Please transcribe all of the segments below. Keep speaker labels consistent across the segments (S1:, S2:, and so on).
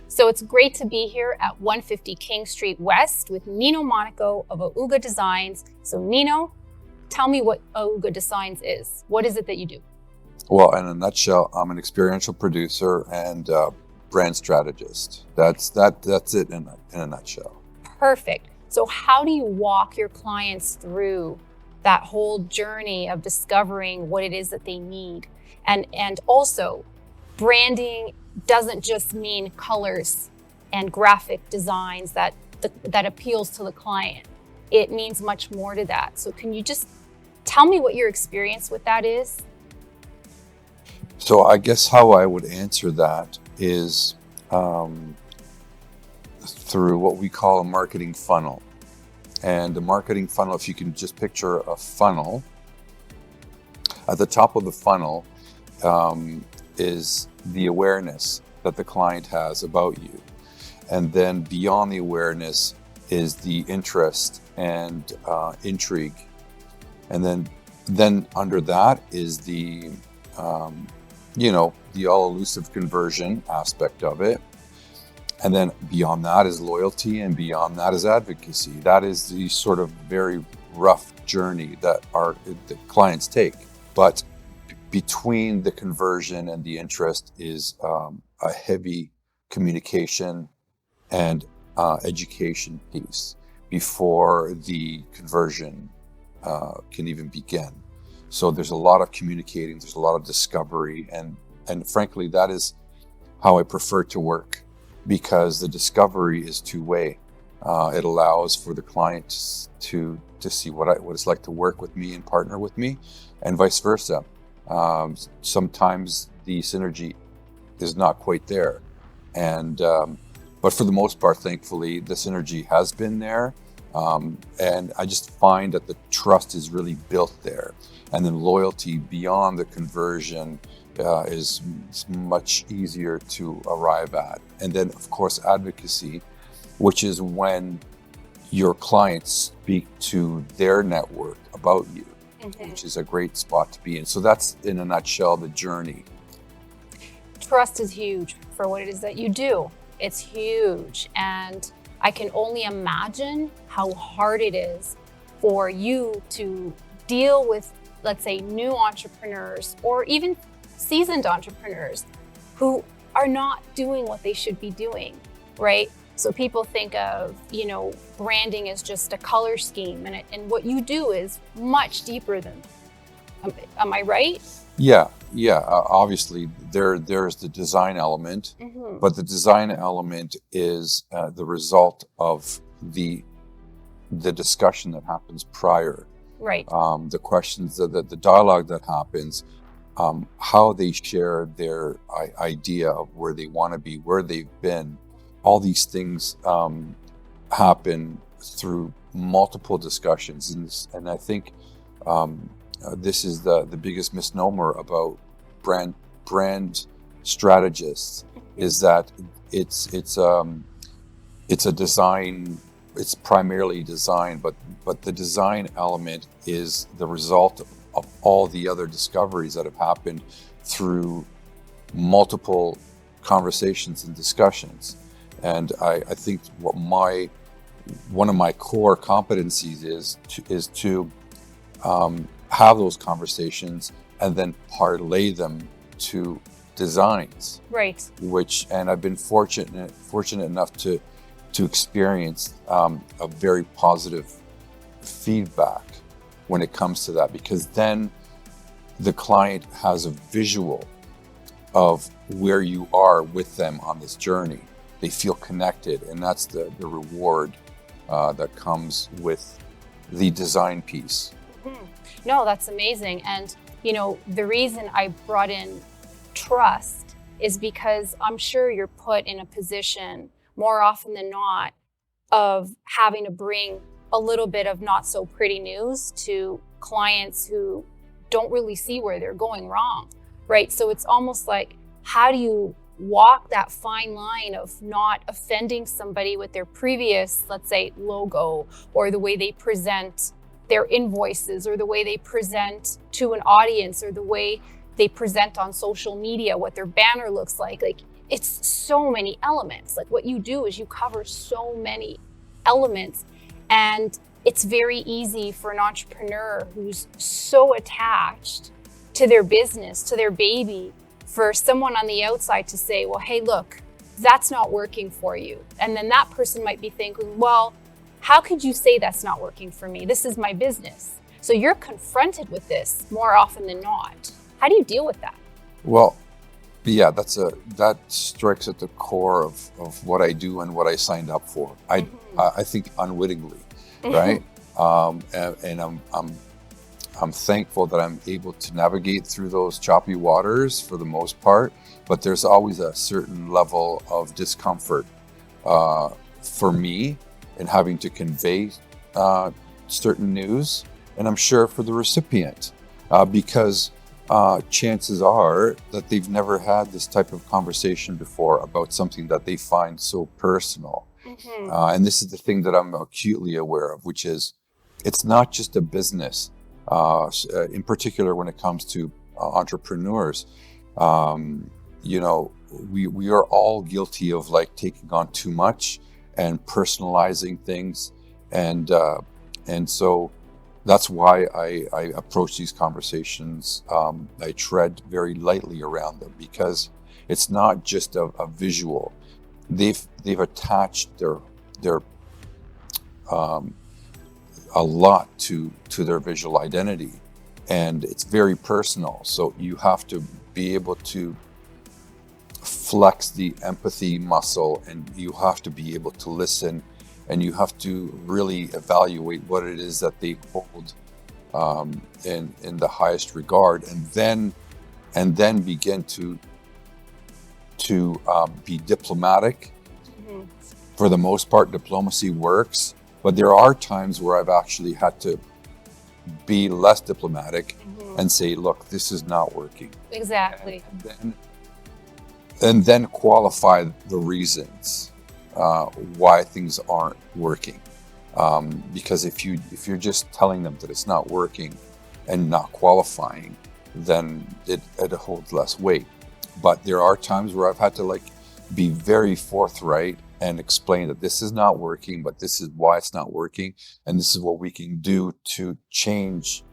S1: So it's great to be here at 150 King Street West with Nino Monaco of Auga Designs. So Nino, tell me what Auga Designs is. What is it that you do?
S2: Well, in a nutshell, I'm an experiential producer and brand strategist. That's it in a nutshell.
S1: Perfect. So how do you walk your clients through that whole journey of discovering what it is that they need? And also, branding doesn't just mean colors and graphic designs that appeals to the client. It means much more to that. So can you just tell me what your experience with that is?
S2: So I guess how I would answer that is through what we call a marketing funnel. And the marketing funnel, if you can just picture a funnel, at the top of the funnel is the awareness that the client has about you. And then beyond the awareness is the interest and intrigue. And then under that is the all-elusive conversion aspect of it. And then beyond that is loyalty, and beyond that is advocacy. That is the sort of very rough journey that the clients take. But between the conversion and the interest is a heavy communication and education piece before the conversion can even begin. So there's a lot of communicating, there's a lot of discovery, and frankly, that is how I prefer to work, because the discovery is two-way. It allows for the client to see what it's like to work with me and partner with me, and vice versa. Sometimes the synergy is not quite there, but for the most part, thankfully, the synergy has been there, and I just find that the trust is really built there, and then loyalty beyond the conversion is much easier to arrive at. And then, of course, advocacy, which is when your clients speak to their network about you, which is a great spot to be in. So that's, in a nutshell, the journey.
S1: Trust is huge for what it is that you do. It's huge. And I can only imagine how hard it is for you to deal with, let's say, new entrepreneurs or even seasoned entrepreneurs who are not doing what they should be doing, right? So people think of, branding as just a color scheme, and what you do is much deeper than. Am I right?
S2: Yeah. Obviously, there's the design element, but the design element is the result of the discussion that happens prior.
S1: Right.
S2: The questions, the dialogue that happens. How they share their idea of where they want to be, where they've been. All these things happen through multiple discussions. And I think this is the biggest misnomer about brand strategists, is that it's a design. It's primarily design, but the design element is the result of all the other discoveries that have happened through multiple conversations and discussions. And I think one of my core competencies is to have those conversations and then parlay them to designs.
S1: Right.
S2: And I've been fortunate enough to experience a very positive feedback when it comes to that, because then the client has a visual of where you are with them on this journey. They feel connected, and that's the reward that comes with the design piece.
S1: No, that's amazing. And, the reason I brought in trust is because I'm sure you're put in a position more often than not of having to bring a little bit of not so pretty news to clients who don't really see where they're going wrong, right? So it's almost like, how do you walk that fine line of not offending somebody with their previous, let's say, logo, or the way they present their invoices, or the way they present to an audience, or the way they present on social media, what their banner looks like. Like, it's so many elements. Like what you do is you cover so many elements, and it's very easy for an entrepreneur who's so attached to their business, to their baby, for someone on the outside to say, well, hey, look, that's not working for you. And then that person might be thinking, well, how could you say that's not working for me? This is my business. So you're confronted with this more often than not. How do you deal with that?
S2: Well, yeah, that strikes at the core of what I do and what I signed up for. I think unwittingly, right? And I'm thankful that I'm able to navigate through those choppy waters for the most part. But there's always a certain level of discomfort for me in having to convey certain news, and I'm sure for the recipient, because chances are that they've never had this type of conversation before about something that they find so personal. And this is the thing that I'm acutely aware of, which is it's not just a business, in particular when it comes to entrepreneurs. You know, we are all guilty of like taking on too much and personalizing things, and so that's why I approach these conversations. I tread very lightly around them because it's not just a visual. They've attached their a lot to their visual identity, and it's very personal. So you have to be able to flex the empathy muscle, and you have to be able to listen, and you have to really evaluate what it is that they hold in the highest regard, and then begin to be diplomatic. For the most part, diplomacy works, but there are times where I've actually had to be less diplomatic and say, look, this is not working.
S1: Exactly.
S2: And then qualify the reasons why things aren't working. Because if you're just telling them that it's not working and not qualifying, then it holds less weight. But there are times where I've had to like be very forthright and explain that this is not working, but this is why it's not working, and this is what we can do to change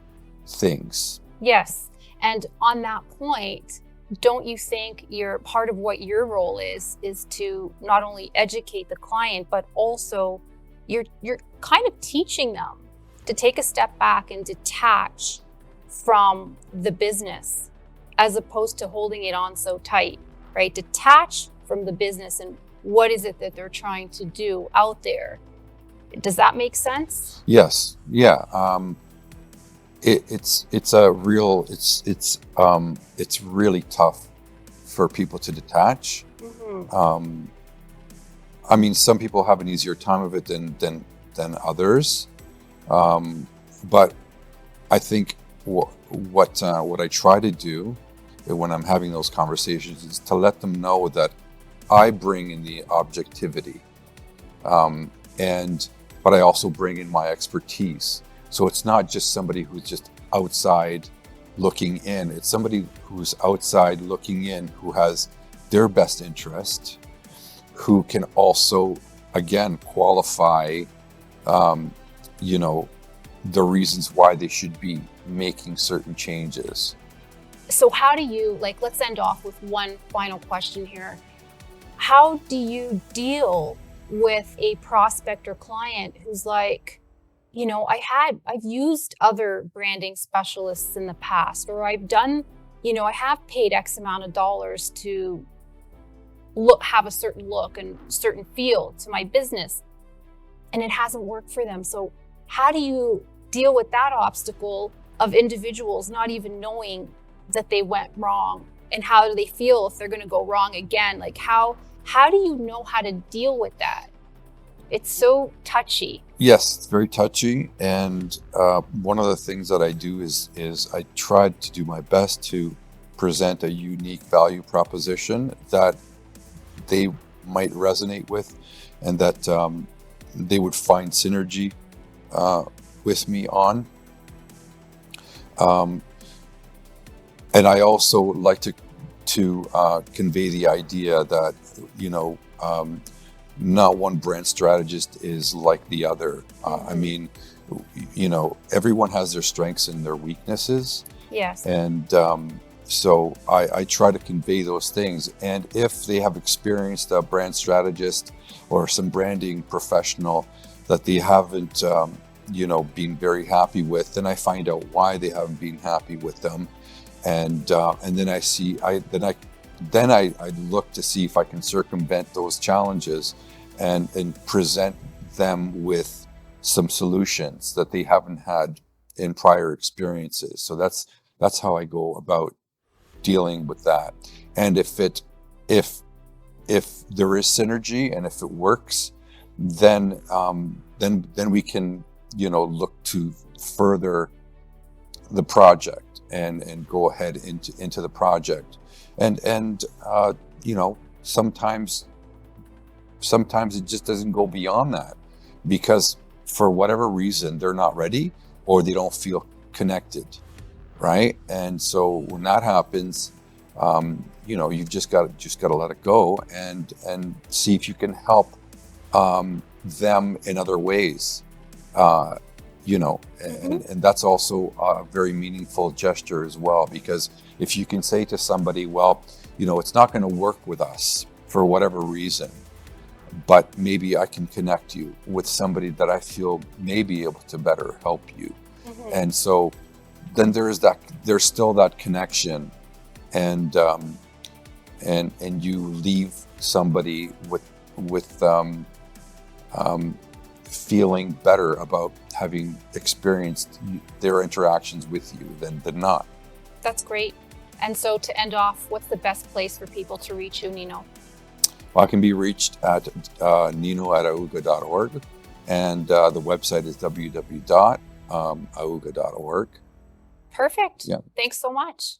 S2: things.
S1: Yes. And on that point, don't you think part of what your role is to not only educate the client, but also you're kind of teaching them to take a step back and detach from the business as opposed to holding it on so tight, right? Detach from the business and what is it that they're trying to do out there. Does that make sense?
S2: Yes. Yeah. It's really tough for people to detach. I mean, some people have an easier time of it than others, but I think what I try to do when I'm having those conversations is to let them know that I bring in the objectivity, but I also bring in my expertise. So it's not just somebody who's just outside looking in. It's somebody who's outside looking in, who has their best interest, who can also, again, qualify, the reasons why they should be making certain changes.
S1: So how do you, let's end off with one final question here. How do you deal with a prospect or client who's like, I've used other branding specialists in the past, or I've done, I have paid X amount of dollars to have a certain look and certain feel to my business, and it hasn't worked for them. So how do you deal with that obstacle of individuals not even knowing that they went wrong, and how do they feel if they're going to go wrong again? Like how do you know how to deal with that? It's so touchy.
S2: Yes, it's very touchy. And one of the things that I do is I try to do my best to present a unique value proposition that they might resonate with, and that they would find synergy with me on. And I also like to convey the idea that, not one brand strategist is like the other. I mean, everyone has their strengths and their weaknesses.
S1: Yes.
S2: And so I try to convey those things. And if they have experienced a brand strategist or some branding professional that they haven't, been very happy with, then I find out why they haven't been happy with them. And then I look to see if I can circumvent those challenges and present them with some solutions that they haven't had in prior experiences. So that's how I go about dealing with that. And if there is synergy and if it works, then we can look to further the project and go ahead into the project. And sometimes it just doesn't go beyond that because for whatever reason they're not ready or they don't feel connected, right? And so when that happens, you've just got to let it go and see if you can help them in other ways, and that's also a very meaningful gesture as well, because if you can say to somebody, well, it's not going to work with us for whatever reason, but maybe I can connect you with somebody that I feel may be able to better help you. And so then there's still that connection, and you leave somebody with feeling better about having experienced their interactions with you than not.
S1: That's great. And so to end off, what's the best place for people to reach you, Nino?
S2: Well, I can be reached at nino@auga.org, and the website is www.auga.org.
S1: Perfect.
S2: Yeah.
S1: Thanks so much.